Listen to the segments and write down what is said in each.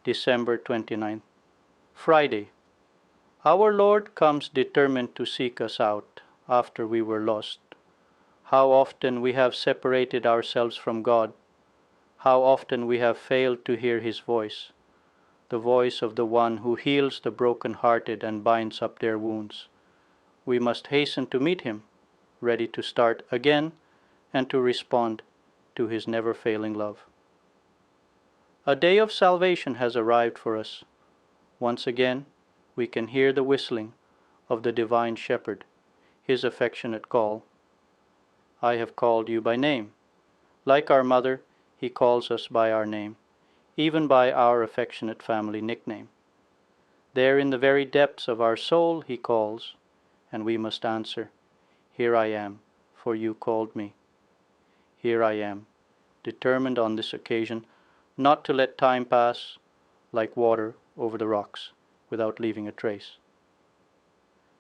December 29th, Friday. Our Lord comes determined to seek us out after we were lost. How often we have separated ourselves from God. How often we have failed to hear His voice, the voice of the one who heals the broken-hearted and binds up their wounds. We must hasten to meet Him, ready to start again and to respond to His never-failing love. A day of salvation has arrived for us. Once again, we can hear the whistling of the divine shepherd, His affectionate call. I have called you by name. Like our mother, He calls us by our name, even by our affectionate family nickname. There in the very depths of our soul He calls, and we must answer, "Here I am, for you called me." Here I am, determined on this occasion not to let time pass like water over the rocks without leaving a trace.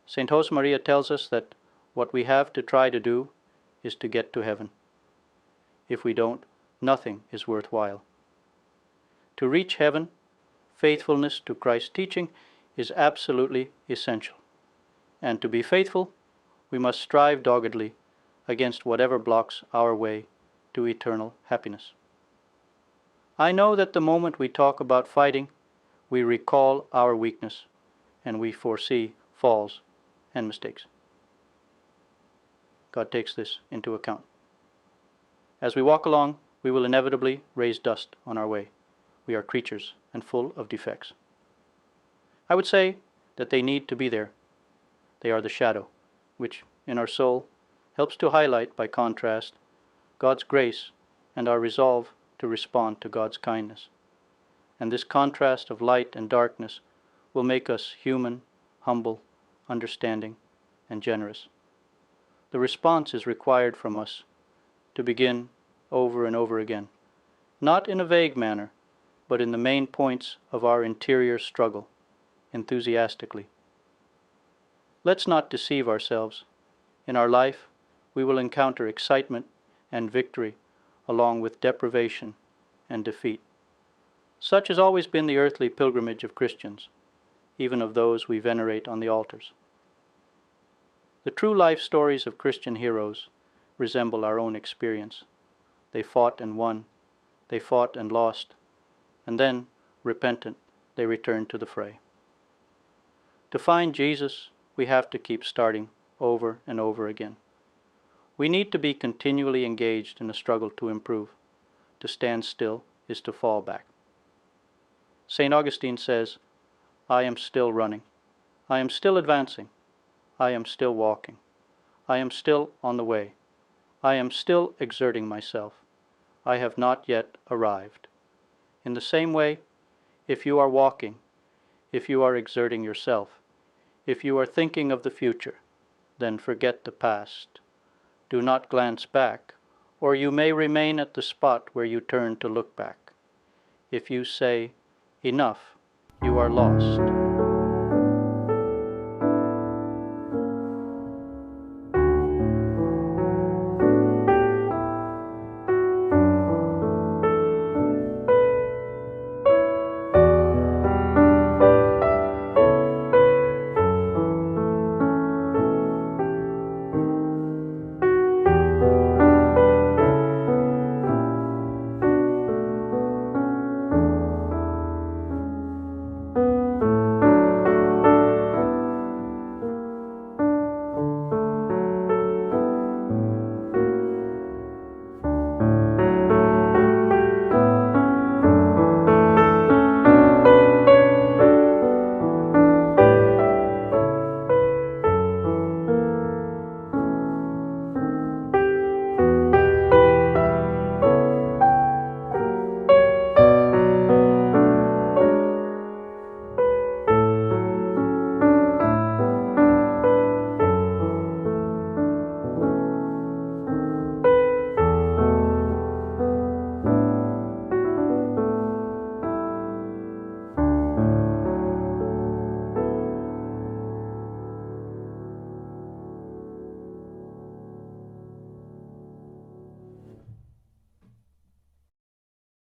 St. Josemaria tells us that what we have to try to do is to get to heaven. If we don't, nothing is worthwhile. To reach heaven, faithfulness to Christ's teaching is absolutely essential. And to be faithful, we must strive doggedly against whatever blocks our way to eternal happiness. I know that the moment we talk about fighting, we recall our weakness and we foresee falls and mistakes. God takes this into account. As we walk along, we will inevitably raise dust on our way. We are creatures and full of defects. I would say that they need to be there. They are the shadow, which in our soul helps to highlight, by contrast, God's grace and our resolve to respond to God's kindness. And this contrast of light and darkness will make us human, humble, understanding, and generous. The response is required from us to begin over and over again, not in a vague manner, but in the main points of our interior struggle, enthusiastically. Let's not deceive ourselves. In our life, we will encounter excitement and victory along with deprivation and defeat. Such has always been the earthly pilgrimage of Christians, even of those we venerate on the altars. The true life stories of Christian heroes resemble our own experience. They fought and won, they fought and lost, and then, repentant, they returned to the fray. To find Jesus, we have to keep starting over and over again. We need to be continually engaged in a struggle to improve. To stand still is to fall back. St. Augustine says, "I am still running. I am still advancing. I am still walking. I am still on the way. I am still exerting myself. I have not yet arrived." In the same way, if you are walking, if you are exerting yourself, if you are thinking of the future, then forget the past. Do not glance back, or you may remain at the spot where you turn to look back. If you say, "Enough," you are lost.